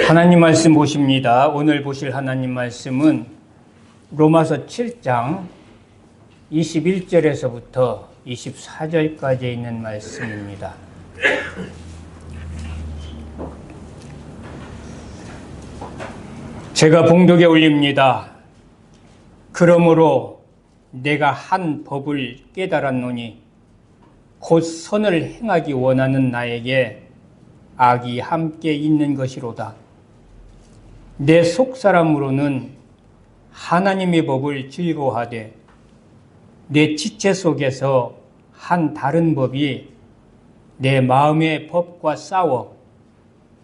하나님 말씀 보십니다. 오늘 보실 하나님 말씀은 로마서 7장 21절에서부터 24절까지 있는 말씀입니다. 제가 봉독에 올립니다. 그러므로 내가 한 법을 깨달았노니 곧 선을 행하기 원하는 나에게 악이 함께 있는 것이로다. 내 속사람으로는 하나님의 법을 즐거워하되 내 지체 속에서 한 다른 법이 내 마음의 법과 싸워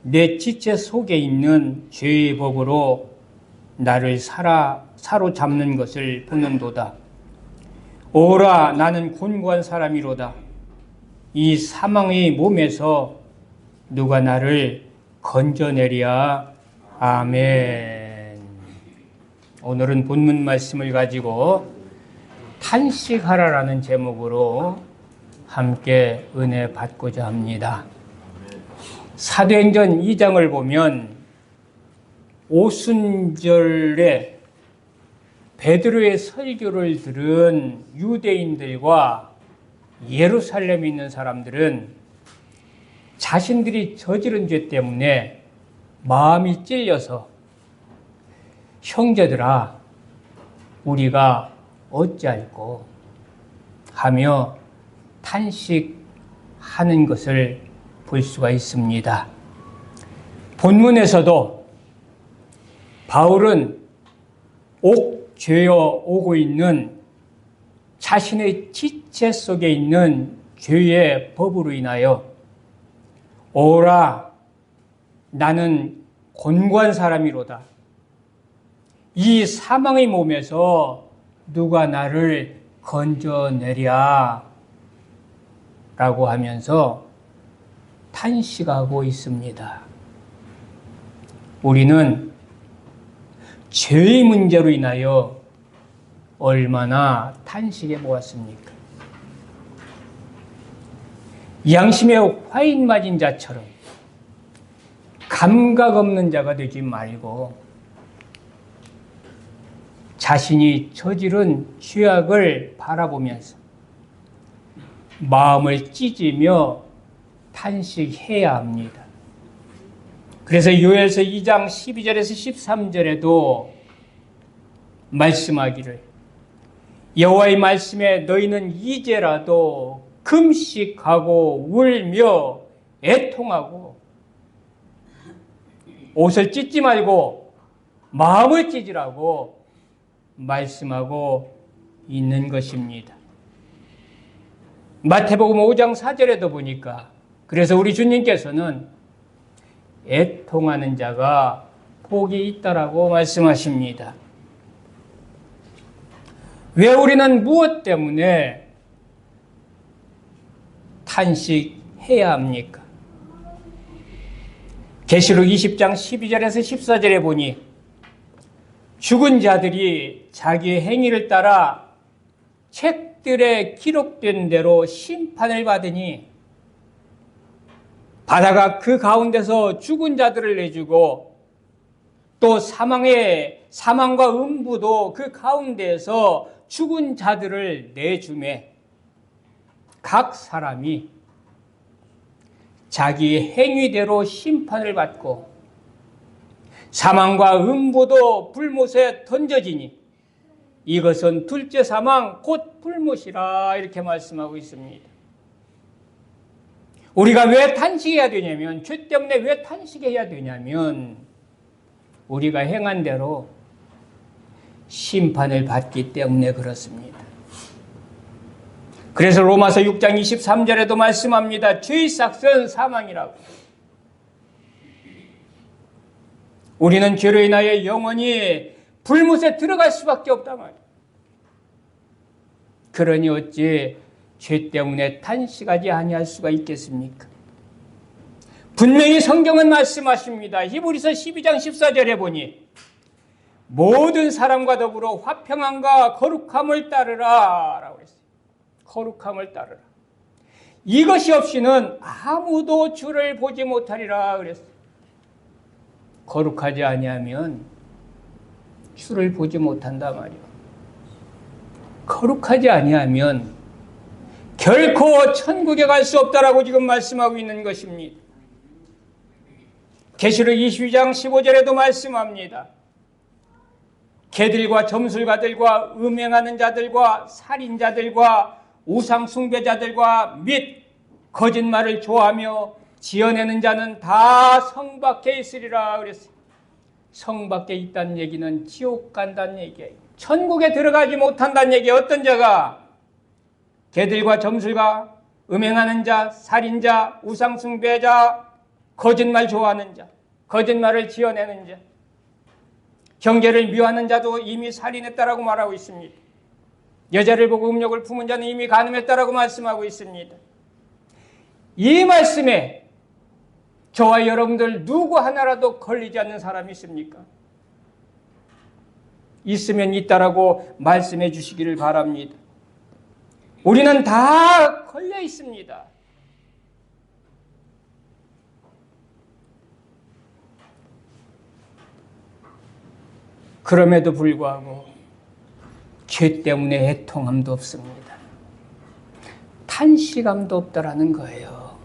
내 지체 속에 있는 죄의 법으로 나를 사로잡는 것을 보는도다. 오라, 나는 곤고한 사람이로다. 이 사망의 몸에서 누가 나를 건져내랴. 아멘. 오늘은 본문 말씀을 가지고 탄식하라라는 제목으로 함께 은혜 받고자 합니다. 사도행전 2장을 보면 오순절에 베드로의 설교를 들은 유대인들과 예루살렘에 있는 사람들은 자신들이 저지른 죄 때문에 마음이 찔려서 형제들아 우리가 어찌할꼬 하며 탄식하는 것을 볼 수가 있습니다. 본문에서도 바울은 옥죄어 오고 있는 자신의 지체 속에 있는 죄의 법으로 인하여 오라, 나는 곤고한 사람이로다. 이 사망의 몸에서 누가 나를 건져내랴 라고 하면서 탄식하고 있습니다. 우리는 죄의 문제로 인하여 얼마나 탄식해 보았습니까? 양심의 화인 맞은 자처럼 감각 없는 자가 되지 말고 자신이 저지른 죄악을 바라보면서 마음을 찢으며 탄식해야 합니다. 그래서 요엘서 2장 12절에서 13절에도 말씀하기를 여호와의 말씀에 너희는 이제라도 금식하고 울며 애통하고 옷을 찢지 말고 마음을 찢으라고 말씀하고 있는 것입니다. 마태복음 5장 4절에도 보니까 그래서 우리 주님께서는 애통하는 자가 복이 있다라고 말씀하십니다. 왜 우리는 무엇 때문에 탄식해야 합니까? 계시록 20장 12절에서 14절에 보니 죽은 자들이 자기의 행위를 따라 책들에 기록된 대로 심판을 받으니 바다가 그 가운데서 죽은 자들을 내주고 또 사망과 음부도 그 가운데에서 죽은 자들을 내주매 각 사람이 자기 행위대로 심판을 받고 사망과 음부도 불못에 던져지니 이것은 둘째 사망 곧 불못이라 이렇게 말씀하고 있습니다. 우리가 왜 탄식해야 되냐면 죄 때문에 왜 탄식해야 되냐면 우리가 행한 대로 심판을 받기 때문에 그렇습니다. 그래서 로마서 6장 23절에도 말씀합니다. 죄의 삭은 사망이라고. 우리는 죄로 인하여 영원히 불못에 들어갈 수밖에 없단 말이에요. 그러니 어찌 죄 때문에 탄식하지 아니할 수가 있겠습니까? 분명히 성경은 말씀하십니다. 히브리서 12장 14절에 보니 모든 사람과 더불어 화평함과 거룩함을 따르라 라고 했어요. 거룩함을 따르라. 이것이 없이는 아무도 주를 보지 못하리라 그랬어요. 거룩하지 아니하면 주를 보지 못한다 말이요. 거룩하지 아니하면 결코 천국에 갈 수 없다라고 지금 말씀하고 있는 것입니다. 계시록 22장 15절에도 말씀합니다. 개들과 점술가들과 음행하는 자들과 살인자들과 우상 숭배자들과 및 거짓말을 좋아하며 지어내는 자는 다 성 밖에 있으리라 그랬어요. 성 밖에 있다는 얘기는 지옥 간다는 얘기예요. 천국에 들어가지 못한다는 얘기예요. 어떤 자가? 개들과 점술가, 음행하는 자, 살인자, 우상 숭배자, 거짓말 좋아하는 자, 거짓말을 지어내는 자, 형제를 미워하는 자도 이미 살인했다라고 말하고 있습니다. 여자를 보고 음욕을 품은 자는 이미 간음했다라고 말씀하고 있습니다. 이 말씀에 저와 여러분들 누구 하나라도 걸리지 않는 사람이 있습니까? 있으면 있다라고 말씀해 주시기를 바랍니다. 우리는 다 걸려 있습니다. 그럼에도 불구하고 죄 때문에 애통함도 없습니다. 탄식함도 없다라는 거예요.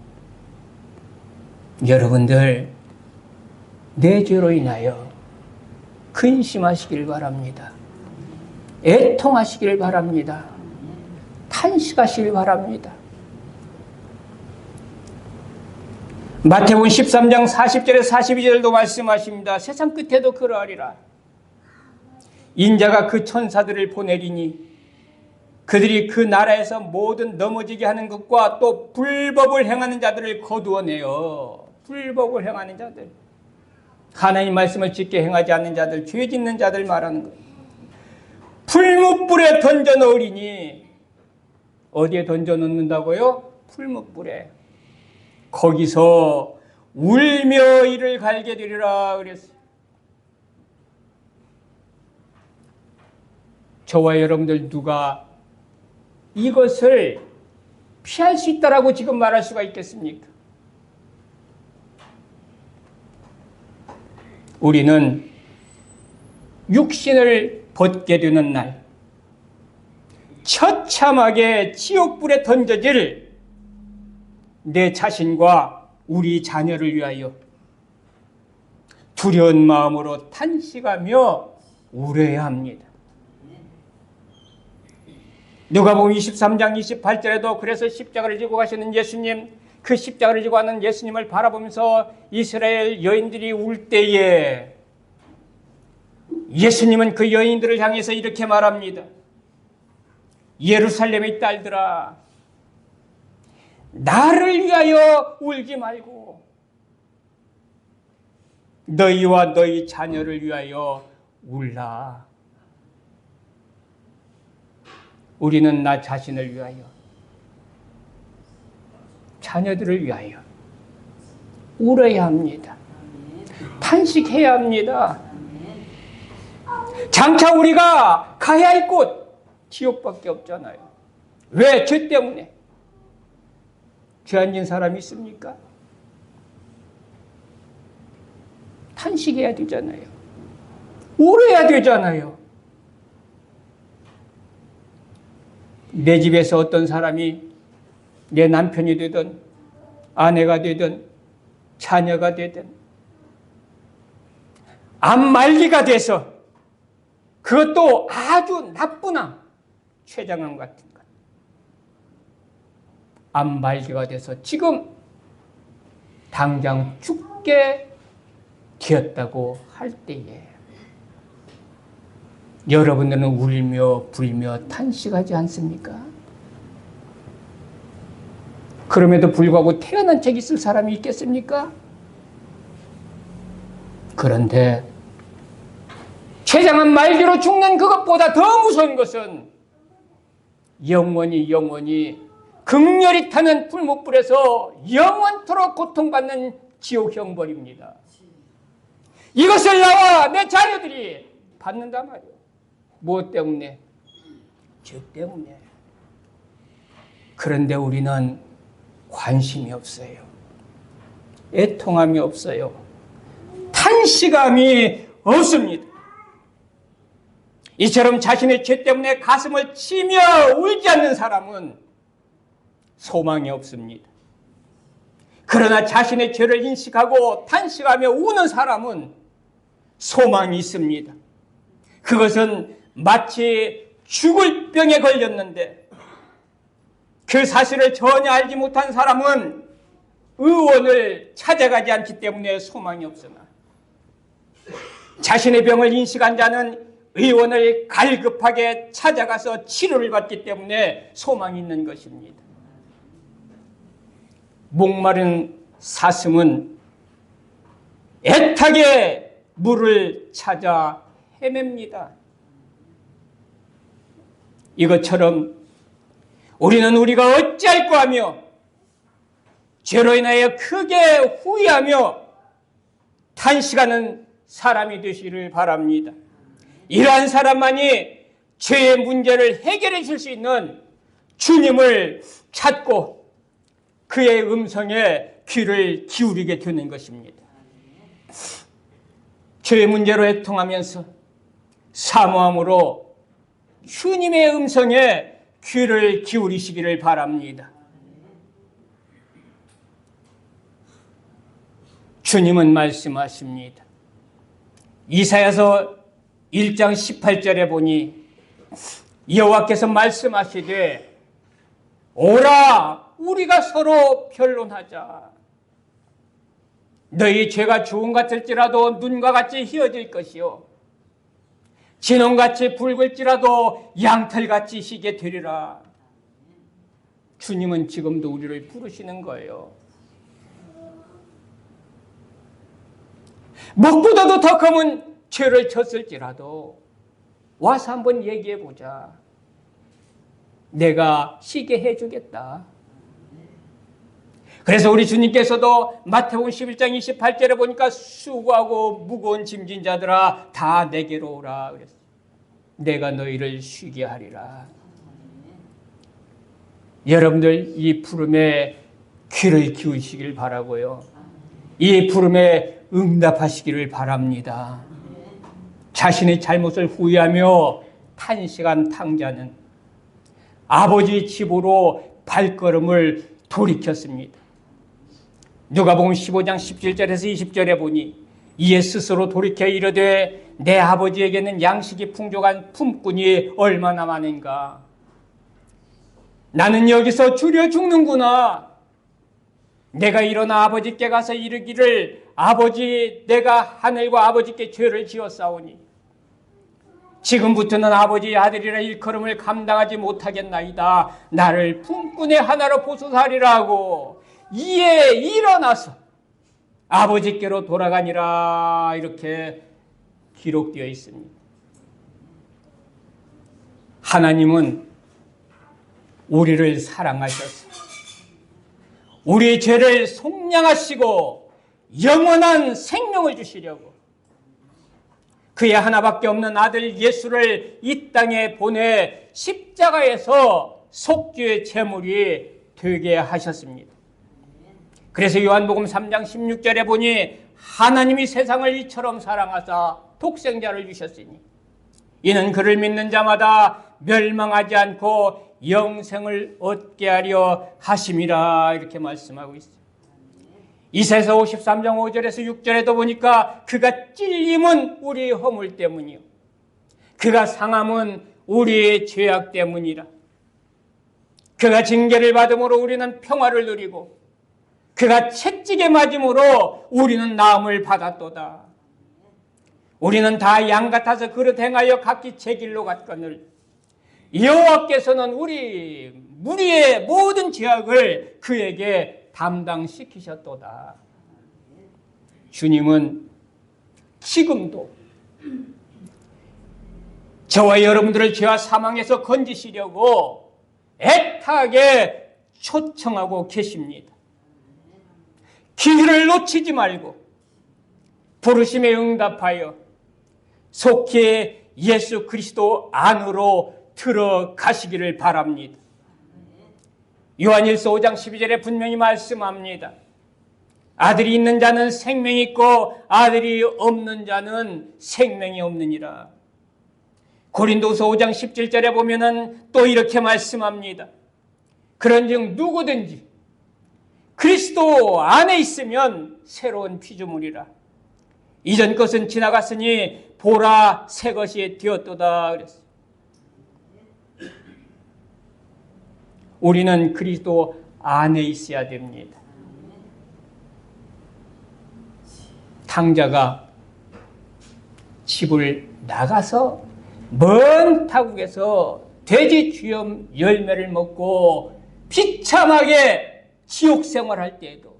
여러분들 내 죄로 인하여 근심하시길 바랍니다. 애통하시길 바랍니다. 탄식하시길 바랍니다. 마태복음 13장 40절에 42절도 말씀하십니다. 세상 끝에도 그러하리라. 인자가 그 천사들을 보내리니 그들이 그 나라에서 모든 넘어지게 하는 것과 또 불법을 행하는 자들을 거두어내요. 불법을 행하는 자들, 하나님 말씀을 지켜 행하지 않는 자들, 죄 짓는 자들 말하는 거예요. 풀무불에 던져 넣으리니, 어디에 던져 넣는다고요? 풀무불에. 거기서 울며 이를 갈게 되리라 그랬어요. 저와 여러분들 누가 이것을 피할 수 있다라고 지금 말할 수가 있겠습니까? 우리는 육신을 벗게 되는 날, 처참하게 지옥불에 던져질 내 자신과 우리 자녀를 위하여 두려운 마음으로 탄식하며 울어야 합니다. 누가복음 23장 28절에도 그래서 십자가를 지고 가시는 예수님, 그 십자가를 지고 가는 예수님을 바라보면서 이스라엘 여인들이 울 때에 예수님은 그 여인들을 향해서 이렇게 말합니다. 예루살렘의 딸들아, 나를 위하여 울지 말고 너희와 너희 자녀를 위하여 울라. 우리는 나 자신을 위하여, 자녀들을 위하여 울어야 합니다. 탄식해야 합니다. 장차 우리가 가야 할 곳, 지옥밖에 없잖아요. 왜? 죄 때문에. 죄 안 진 사람이 있습니까? 탄식해야 되잖아요. 울어야 되잖아요. 내 집에서 어떤 사람이 내 남편이 되든 아내가 되든 자녀가 되든 암말기가 돼서, 그것도 아주 나쁜 암, 췌장암 같은 것, 암말기가 돼서 지금 당장 죽게 되었다고 할 때에 여러분들은 울며 불며 탄식하지 않습니까? 그럼에도 불구하고 태어난 책 있을 사람이 있겠습니까? 그런데 췌장암 말기로 죽는 그것보다 더 무서운 것은 영원히 극렬히 타는 풀무불에서 영원토록 고통받는 지옥 형벌입니다. 이것을 나와 내 자녀들이 받는단 말이에요. 무엇 때문에? 죄 때문에. 그런데 우리는 관심이 없어요. 애통함이 없어요. 안식감이 없습니다. 이처럼 자신의 죄 때문에 가슴을 치며 울지 않는 사람은 소망이 없습니다. 그러나 자신의 죄를 인식하고 탄식하며 우는 사람은 소망이 있습니다. 그것은 마치 죽을 병에 걸렸는데 그 사실을 전혀 알지 못한 사람은 의원을 찾아가지 않기 때문에 소망이 없으나 자신의 병을 인식한 자는 의원을 갈급하게 찾아가서 치료를 받기 때문에 소망이 있는 것입니다. 목마른 사슴은 애타게 물을 찾아 헤맵니다. 이것처럼 우리는 우리가 어찌할꼬 하며 죄로 인하여 크게 후회하며 탄식하는 사람이 되시기를 바랍니다. 이러한 사람만이 죄의 문제를 해결해 줄 수 있는 주님을 찾고 그의 음성에 귀를 기울이게 되는 것입니다. 죄의 문제로 애통하면서 사모함으로 주님의 음성에 귀를 기울이시기를 바랍니다. 주님은 말씀하십니다. 이사야서 1장 18절에 보니 여호와께서 말씀하시되 오라 우리가 서로 변론하자. 너희 죄가 주홍 같을지라도 눈과 같이 희어질 것이요 진홍같이 붉을지라도 양털같이 희게 되리라. 주님은 지금도 우리를 부르시는 거예요. 먹보다도 더 검은 죄를 졌을지라도 와서 한번 얘기해보자. 내가 쉬게 해주겠다. 그래서 우리 주님께서도 마태복음 11장 28절에 보니까 수고하고 무거운 짐진 자들아 다 내게로 오라 그랬어요. 내가 너희를 쉬게 하리라. 여러분들 이 부름에 귀를 기울이시길 바라고요. 이 부름에 응답하시기를 바랍니다. 자신의 잘못을 후회하며 탄식한 탕자는 아버지 집으로 발걸음을 돌이켰습니다. 누가복음 15장 17절에서 20절에 보니 이에 스스로 돌이켜 이르되 내 아버지에게는 양식이 풍족한 품꾼이 얼마나 많은가. 나는 여기서 줄여 죽는구나. 내가 일어나 아버지께 가서 이르기를 아버지 내가 하늘과 아버지께 죄를 지었사오니 지금부터는 아버지의 아들이라 일컬음을 감당하지 못하겠나이다. 나를 품꾼의 하나로 보소서하리라 하고 이에 일어나서 아버지께로 돌아가니라. 이렇게 기록되어 있습니다. 하나님은 우리를 사랑하셔서 우리의 죄를 속량하시고 영원한 생명을 주시려고 그의 하나밖에 없는 아들 예수를 이 땅에 보내 십자가에서 속죄의 제물이 되게 하셨습니다. 그래서 요한복음 3장 16절에 보니 하나님이 세상을 이처럼 사랑하사 독생자를 주셨으니 이는 그를 믿는 자마다 멸망하지 않고 영생을 얻게 하려 하심이라. 이렇게 말씀하고 있어요. 이사야서 53장 5절에서 6절에도 보니까 그가 찔림은 우리의 허물 때문이요 그가 상함은 우리의 죄악 때문이라. 그가 징계를 받음으로 우리는 평화를 누리고 그가 채찍에 맞음으로 우리는 나음을 받았도다. 우리는 다 양 같아서 그릇 행하여 각기 제 길로 갔거늘 여호와께서는 우리의 모든 죄악을 그에게 담당시키셨도다. 주님은 지금도 저와 여러분들을 죄와 사망에서 건지시려고 애타게 초청하고 계십니다. 기회를 놓치지 말고 부르심에 응답하여 속히 예수 그리스도 안으로 들어가시기를 바랍니다. 요한일서 5장 12절에 분명히 말씀합니다. 아들이 있는 자는 생명이 있고 아들이 없는 자는 생명이 없느니라. 고린도서 5장 17절에 보면은 또 이렇게 말씀합니다. 그런즉 누구든지 그리스도 안에 있으면 새로운 피조물이라. 이전 것은 지나갔으니 보라 새 것이 되었도다 그랬어요. 우리는 그리스도 안에 있어야 됩니다. 탕자가 집을 나가서 먼 타국에서 돼지 쥐염 열매를 먹고 비참하게 지옥 생활할 때에도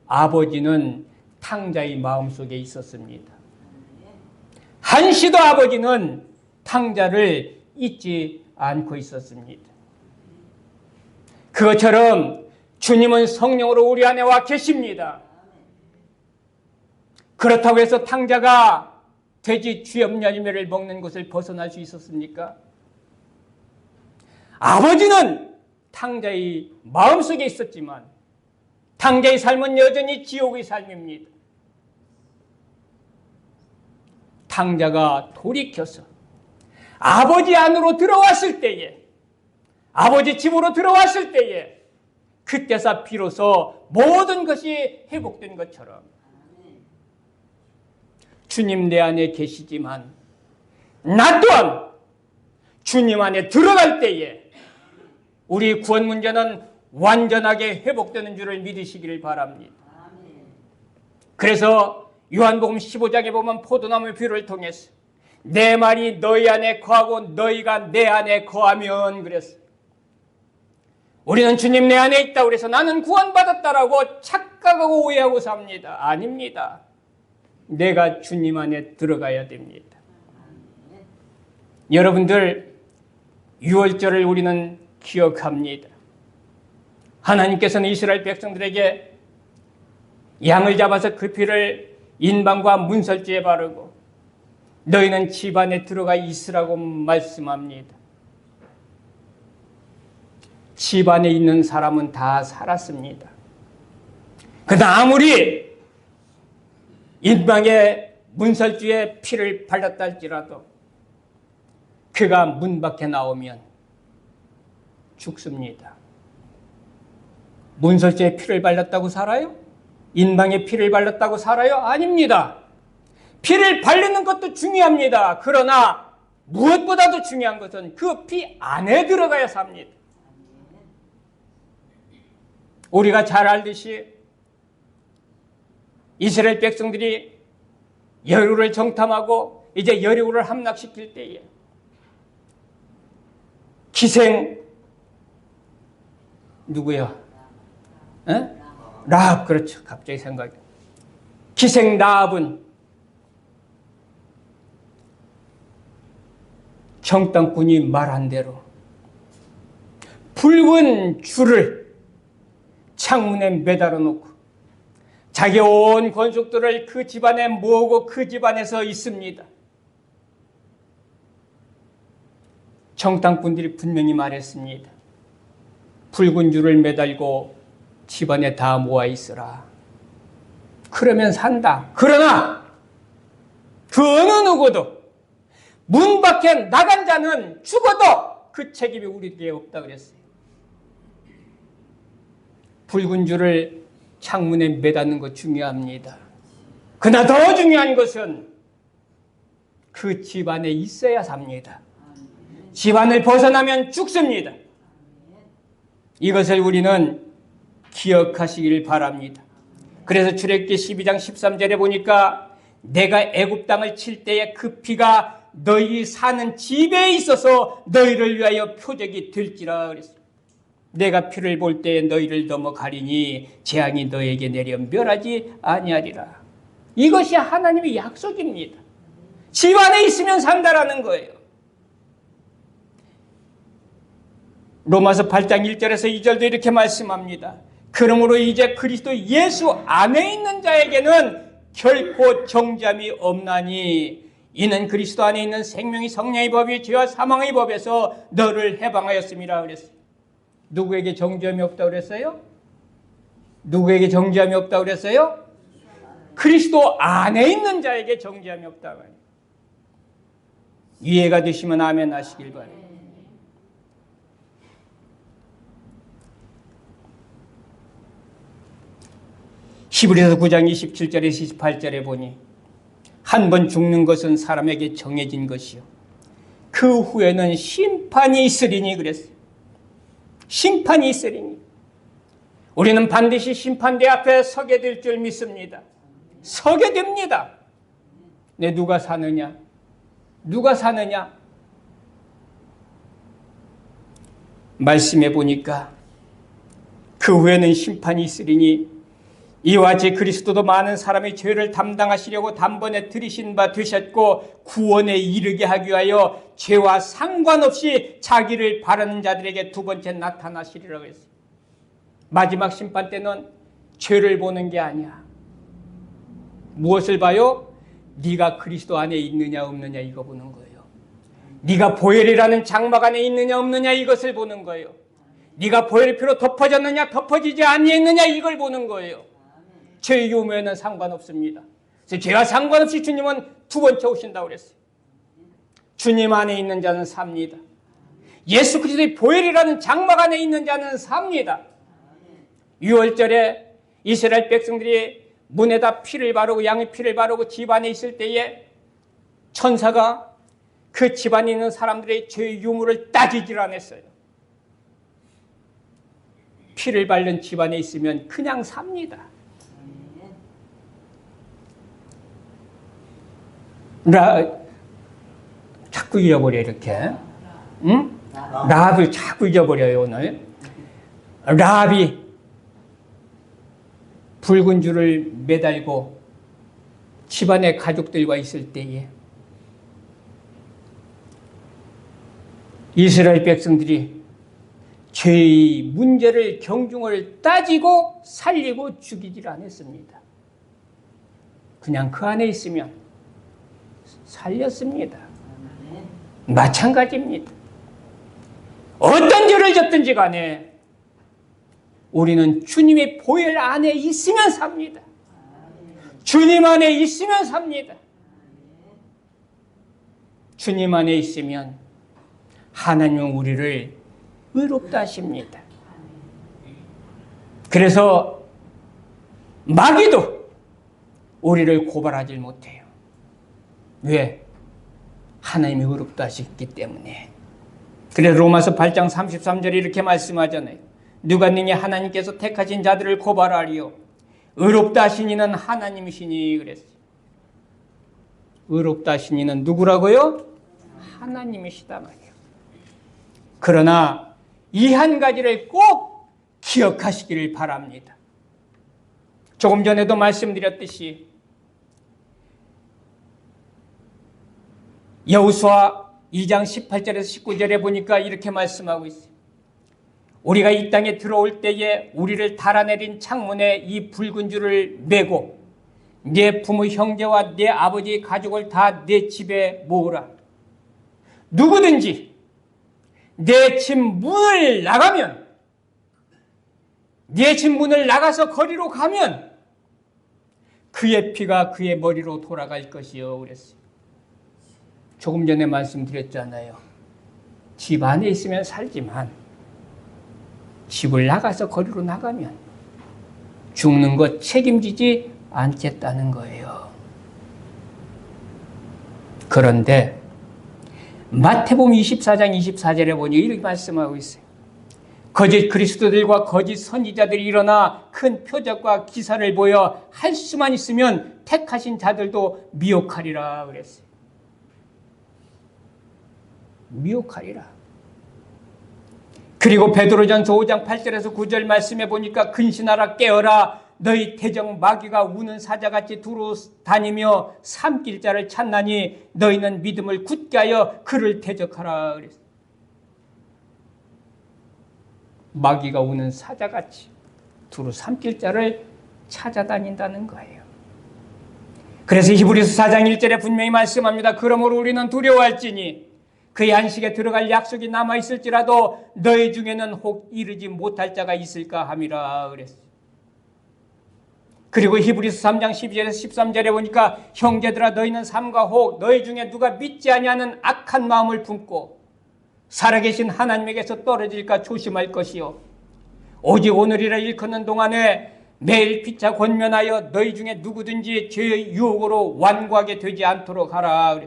아버지는 탕자의 마음속에 있었습니다. 한시도 아버지는 탕자를 잊지 않고 있었습니다. 그것처럼 주님은 성령으로 우리 안에 와 계십니다. 그렇다고 해서 탕자가 돼지 쥐염 열매를 먹는 것을 벗어날 수 있었습니까? 아버지는 탕자의 마음속에 있었지만 탕자의 삶은 여전히 지옥의 삶입니다. 탕자가 돌이켜서 아버지 안으로 들어왔을 때에, 아버지 집으로 들어왔을 때에 그때서 비로소 모든 것이 회복된 것처럼 주님 내 안에 계시지만 나 또한 주님 안에 들어갈 때에 우리 구원 문제는 완전하게 회복되는 줄을 믿으시기를 바랍니다. 그래서 요한복음 15장에 보면 포도나무 비유를 통해서 내 말이 너희 안에 거하고 너희가 내 안에 거하면 그랬어요. 우리는 주님 내 안에 있다 그래서 나는 구원받았다라고 착각하고 오해하고 삽니다. 아닙니다. 내가 주님 안에 들어가야 됩니다. 여러분들 유월절을 우리는 기억합니다. 하나님께서는 이스라엘 백성들에게 양을 잡아서 그 피를 인방과 문설주에 바르고 너희는 집 안에 들어가 있으라고 말씀합니다. 집 안에 있는 사람은 다 살았습니다. 그러나 아무리 인방에 문설주에 피를 발랐다 할지라도 그가 문 밖에 나오면 죽습니다. 문설주에 피를 발랐다고 살아요? 인방에 피를 발랐다고 살아요? 아닙니다. 피를 바르는 것도 중요합니다. 그러나 무엇보다도 중요한 것은 그 피 안에 들어가야 삽니다. 우리가 잘 알듯이 이스라엘 백성들이 여리고를 정탐하고 이제 여리고를 함락시킬 때에 기생 누구야? 라합, 그렇죠. 갑자기 생각이. 기생 라합은 정탐꾼이 말한 대로 붉은 줄을 창문에 매달아 놓고 자기 온 권속들을 그 집안에 모으고 그 집안에서 있습니다. 정탐꾼들이 분명히 말했습니다. 붉은 줄을 매달고 집안에 다 모아 있으라. 그러면 산다. 그러나 그 어느 누구도 문 밖에 나간 자는 죽어도 그 책임이 우리에게 없다 그랬어요. 붉은 줄을 창문에 매닫는 것 중요합니다. 그러나 더 중요한 것은 그 집안에 있어야 삽니다. 집안을 벗어나면 죽습니다. 이것을 우리는 기억하시길 바랍니다. 그래서 출애굽기 12장 13절에 보니까 내가 애굽 땅을 칠 때에 그 피가 너희 사는 집에 있어서 너희를 위하여 표적이 될지라 그랬어요. 내가 피를 볼 때에 너희를 넘어가리니 재앙이 너에게 내려 멸하지 아니하리라. 이것이 하나님의 약속입니다. 집 안에 있으면 산다라는 거예요. 로마서 8장 1절에서 2절도 이렇게 말씀합니다. 그러므로 이제 그리스도 예수 안에 있는 자에게는 결코 정죄함이 없나니 이는 그리스도 안에 있는 생명이 성령의 법이 죄와 사망의 법에서 너를 해방하였음이라 그랬어요. 누구에게 정죄함이 없다고 그랬어요? 누구에게 정죄함이 없다고 그랬어요? 그리스도 안에 있는 자에게 정죄함이 없다고 해요. 이해가 되시면 아멘 하시길 바랍니다. 히브리서 9장 27절에서 28절에 보니 한 번 죽는 것은 사람에게 정해진 것이요 그 후에는 심판이 있으리니 그랬어요. 심판이 있으리니 우리는 반드시 심판대 앞에 서게 될 줄 믿습니다. 서게 됩니다. 네, 누가 사느냐? 누가 사느냐? 말씀해 보니까 그 후에는 심판이 있으리니 이와 같이 그리스도도 많은 사람의 죄를 담당하시려고 단번에 들이신 바 되셨고 구원에 이르게 하기 위하여 죄와 상관없이 자기를 바라는 자들에게 두 번째 나타나시리라고 했어요. 마지막 심판 때는 죄를 보는 게 아니야. 무엇을 봐요? 네가 그리스도 안에 있느냐 없느냐 이거 보는 거예요. 네가 보혈이라는 장막 안에 있느냐 없느냐 이것을 보는 거예요. 네가 보혈의 피로 덮어졌느냐 덮어지지 아니했느냐 이걸 보는 거예요. 죄의 유무에는 상관없습니다. 그래서 죄와 상관없이 주님은 두 번째 오신다고 그랬어요. 주님 안에 있는 자는 삽니다. 예수 그리스도의 보혈이라는 장막 안에 있는 자는 삽니다. 6월절에 이스라엘 백성들이 문에다 피를 바르고 양의 피를 바르고 집안에 있을 때에 천사가 그 집안에 있는 사람들의 죄의 유무를 따지질 않았어요. 피를 바른 집안에 있으면 그냥 삽니다. 자꾸 잊어버려 이렇게. 응? 라합을 자꾸 잊어버려요 오늘. 라합이 붉은 줄을 매달고 집안의 가족들과 있을 때에 이스라엘 백성들이 죄의 문제를 경중을 따지고 살리고 죽이질 않았습니다. 그냥 그 안에 있으면 살렸습니다. 마찬가지입니다. 어떤 죄를 졌든지 간에 우리는 주님의 보혈 안에 있으면 삽니다. 주님 안에 있으면 삽니다. 주님 안에 있으면 하나님은 우리를 의롭다 하십니다. 그래서 마귀도 우리를 고발하지 못해요. 왜? 하나님이 의롭다 하셨기 때문에. 그래서 로마서 8장 33절에 이렇게 말씀하잖아요. 누가 능히 하나님께서 택하신 자들을 고발하리요? 의롭다 하신 이는 하나님이시니 그랬어요. 의롭다 하신 이는 누구라고요? 하나님이시다 말이에요. 그러나 이 한 가지를 꼭 기억하시기를 바랍니다. 조금 전에도 말씀드렸듯이 여호수아 2장 18절에서 19절에 보니까 이렇게 말씀하고 있어요. 우리가 이 땅에 들어올 때에 우리를 달아내린 창문에 이 붉은 줄을 매고 네 부모 형제와 네 아버지 가족을 다 네 집에 모으라. 누구든지 내 집 문을 나가면 내 집 문을 나가서 거리로 가면 그의 피가 그의 머리로 돌아갈 것이요 그랬어요. 조금 전에 말씀드렸잖아요. 집 안에 있으면 살지만 집을 나가서 거리로 나가면 죽는 것 책임지지 않겠다는 거예요. 그런데 마태복음 24장 24절에 보니 이렇게 말씀하고 있어요. 거짓 그리스도들과 거짓 선지자들이 일어나 큰 표적과 기사를 보여 할 수만 있으면 택하신 자들도 미혹하리라 그랬어요. 미혹하리라. 그리고 베드로전서 5장 8절에서 9절 말씀해 보니까 근신하라 깨어라 너희 대적 마귀가 우는 사자같이 두루 다니며 삼킬 자를 찾나니 너희는 믿음을 굳게 하여 그를 대적하라 그랬어요. 마귀가 우는 사자같이 두루 삼킬 자를 찾아다닌다는 거예요. 그래서 히브리서 4장 1절에 분명히 말씀합니다. 그러므로 우리는 두려워할지니 그의 안식에 들어갈 약속이 남아있을지라도 너희 중에는 혹 이르지 못할 자가 있을까 함이라 그랬어요. 그리고 히브리서 3장 12절에서 13절에 보니까 형제들아 너희는 삼가 혹 너희 중에 누가 믿지 아니하는 악한 마음을 품고 살아계신 하나님에게서 떨어질까 조심할 것이요 오직 오늘이라 일컫는 동안에 매일 피차 권면하여 너희 중에 누구든지 죄의 유혹으로 완고하게 되지 않도록 하라.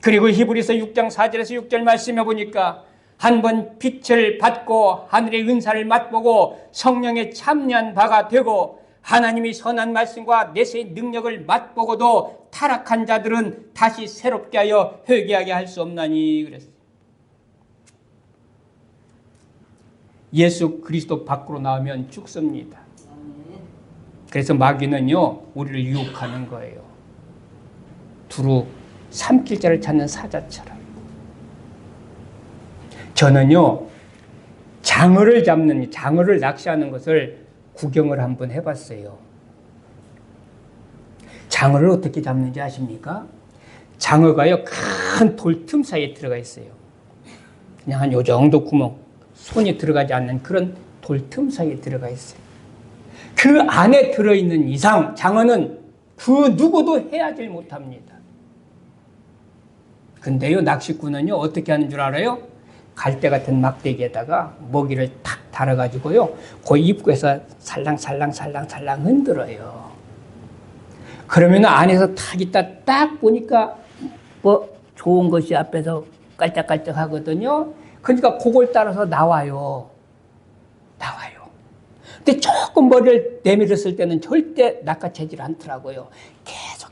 그리고 히브리서 6장 4절에서 6절 말씀해 보니까 한번 빛을 받고 하늘의 은사를 맛보고 성령에 참여한 바가 되고 하나님이 선한 말씀과 내세의 능력을 맛보고도 타락한 자들은 다시 새롭게 하여 회개하게 할 수 없나니 그랬어요. 예수 그리스도 밖으로 나오면 죽습니다. 그래서 마귀는요 우리를 유혹하는 거예요. 두루 삼킬 자를 찾는 사자처럼. 저는요 장어를 낚시하는 것을 구경을 한번 해봤어요. 장어를 어떻게 잡는지 아십니까? 장어가요 큰 돌 틈 사이에 들어가 있어요. 그냥 한 요 정도 구멍, 손이 들어가지 않는 그런 돌 틈 사이에 들어가 있어요. 그 안에 들어있는 이상 장어는 그 누구도 헤아질 못합니다. 근데요 낚시꾼은요 어떻게 하는 줄 알아요? 갈대 같은 막대기에다가 먹이를 탁 달아가지고요 그 입구에서 살랑살랑 흔들어요. 그러면 안에서 탁 있다 딱 보니까 뭐 좋은 것이 앞에서 깔짝깔짝 하거든요. 그러니까 그걸 따라서 나와요. 근데 조금 머리를 내밀었을 때는 절대 낚아채질 않더라고요.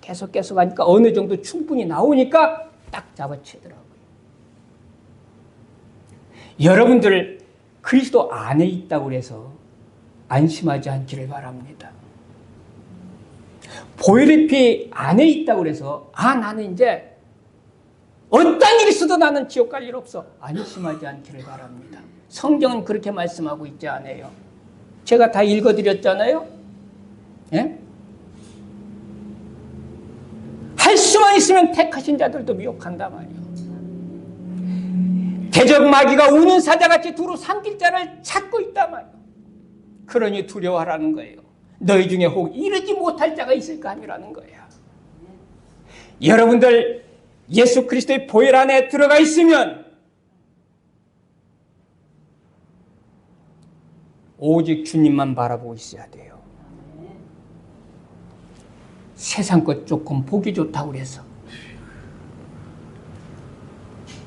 계속 하니까 어느 정도 충분히 나오니까 딱 잡아채더라고요. 여러분들 그리스도 안에 있다고 해서 안심하지 않기를 바랍니다. 보혈의 피 안에 있다고 해서 나는 이제 어떤 일이 있어도 나는 지옥 갈 일 없어. 안심하지 않기를 바랍니다. 성경은 그렇게 말씀하고 있지 않아요. 제가 다 읽어드렸잖아요. 예? 할 수만 있으면 택하신 자들도 미혹한단 말이에요. 대적 마귀가 우는 사자같이 두루 삼킬 자를 찾고 있단 말이에요. 그러니 두려워하라는 거예요. 너희 중에 혹 이르지 못할 자가 있을까 함이라는 거예요. 여러분들 예수 그리스도의 보혈 안에 들어가 있으면 오직 주님만 바라보고 있어야 돼요. 세상 것 조금 보기 좋다고 그래서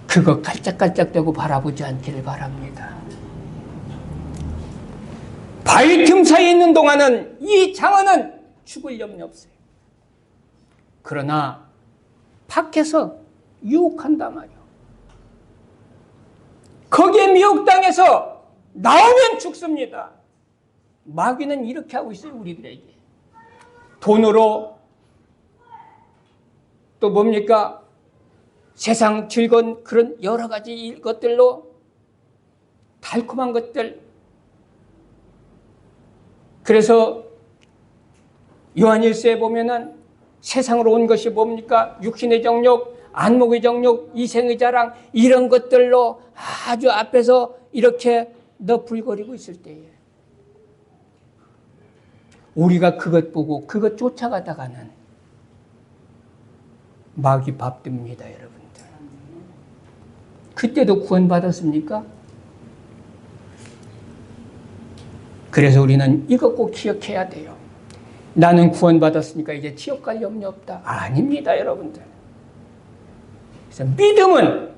그거 깔짝깔짝대고 바라보지 않기를 바랍니다. 바위 틈 사이에 있는 동안은 이 장어는 죽을 염려 없어요. 그러나 밖에서 유혹한단 말이에요. 거기에 미혹당해서 나오면 죽습니다. 마귀는 이렇게 하고 있어요. 우리들에게. 돈으로 또 뭡니까? 세상 즐거운 그런 여러 가지 것들로 달콤한 것들. 그래서 요한일서에 보면은 세상으로 온 것이 뭡니까? 육신의 정욕, 안목의 정욕, 이생의 자랑 이런 것들로 아주 앞에서 이렇게 너풀거리고 있을 때에 우리가 그것 보고 그것 쫓아가다가는 마귀 밥듭니다, 여러분들. 그때도 구원받았습니까? 그래서 우리는 이것 꼭 기억해야 돼요. 나는 구원받았으니까 이제 지옥 갈 염려 없다. 아닙니다, 여러분들. 그래서 믿음은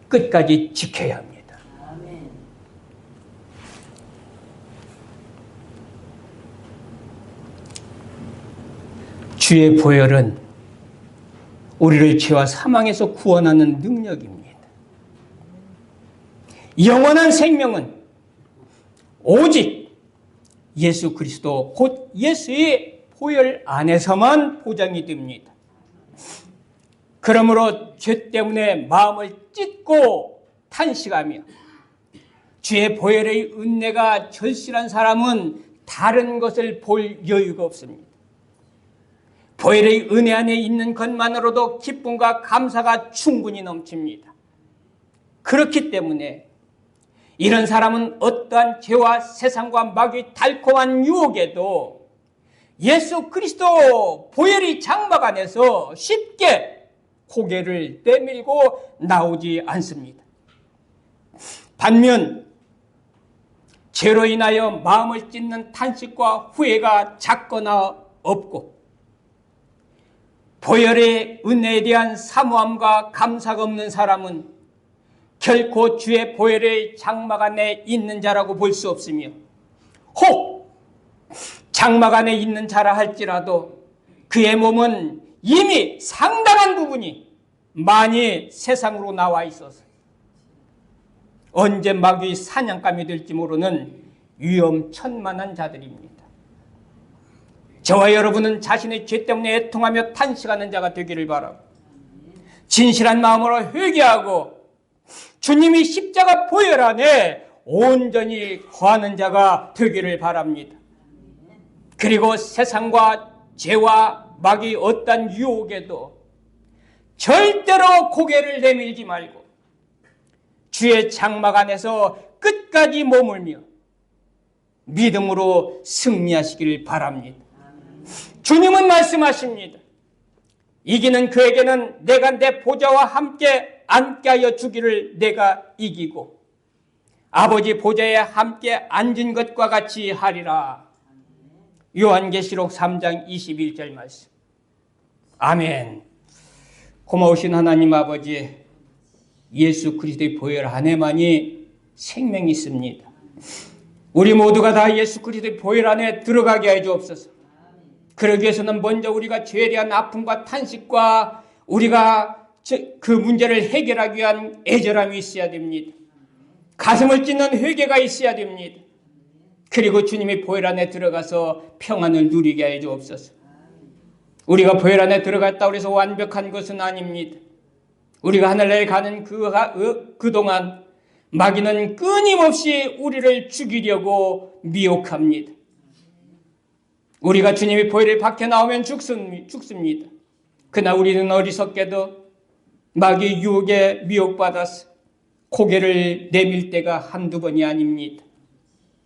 끝까지 지켜야 합니다. 주의 보혈은 우리를 죄와 사망에서 구원하는 능력입니다. 영원한 생명은 오직 예수 그리스도 곧 예수의 보혈 안에서만 보장이 됩니다. 그러므로 죄 때문에 마음을 찢고 탄식하며 주의 보혈의 은혜가 절실한 사람은 다른 것을 볼 여유가 없습니다. 보혈의 은혜 안에 있는 것만으로도 기쁨과 감사가 충분히 넘칩니다. 그렇기 때문에 이런 사람은 어떠한 죄와 세상과 마귀의 달콤한 유혹에도 예수 그리스도 보혈이 장막 안에서 쉽게 고개를 내밀고 나오지 않습니다. 반면 죄로 인하여 마음을 찢는 탄식과 후회가 작거나 없고 보혈의 은혜에 대한 사모함과 감사가 없는 사람은 결코 주의 보혈의 장막 안에 있는 자라고 볼 수 없으며, 혹 장막 안에 있는 자라 할지라도 그의 몸은 이미 상당한 부분이 많이 세상으로 나와 있어서 언제 마귀의 사냥감이 될지 모르는 위험천만한 자들입니다. 저와 여러분은 자신의 죄 때문에 애통하며 탄식하는 자가 되기를 바라고, 진실한 마음으로 회개하고 주님이 십자가 보혈 안에 온전히 거하는 자가 되기를 바랍니다. 그리고 세상과 죄와 마귀의 어떤 유혹에도 절대로 고개를 내밀지 말고 주의 장막 안에서 끝까지 머물며 믿음으로 승리하시기를 바랍니다. 주님은 말씀하십니다. 이기는 그에게는 내가 내 보좌와 함께 앉게 하여 주기를 내가 이기고 아버지 보좌에 함께 앉은 것과 같이 하리라. 요한계시록 3장 21절 말씀. 아멘. 고마우신 하나님 아버지, 예수 그리스도의 보혈 안에만이 생명이 있습니다. 우리 모두가 다 예수 그리스도의 보혈 안에 들어가게 해 주옵소서. 그러기 위해서는 먼저 우리가 죄에 대한 아픔과 탄식과 우리가 그 문제를 해결하기 위한 애절함이 있어야 됩니다. 가슴을 찢는 회개가 있어야 됩니다. 그리고 주님의 보혈 안에 들어가서 평안을 누리게 해 주옵소서. 우리가 보혈 안에 들어갔다고 해서 완벽한 것은 아닙니다. 우리가 하늘나라에 가는 그동안 마귀는 끊임없이 우리를 죽이려고 미혹합니다. 우리가 주님의 보혈을 밖에 나오면 죽습니다. 그러나 우리는 어리석게도 마귀의 유혹에 미혹받아서 고개를 내밀 때가 한두 번이 아닙니다.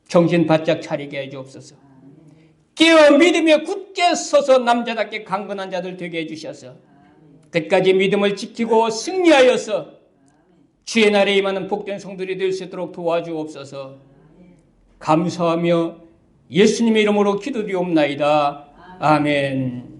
정신 바짝 차리게 해 주옵소서. 깨어 믿으며 굳게 서서 남자답게 강건한 자들 되게 해주셔서 끝까지 믿음을 지키고 승리하여서 주의 날에 임하는 복된 성들이 될 수 있도록 도와주옵소서. 감사하며 예수님의 이름으로 기도드리옵나이다. 아멘.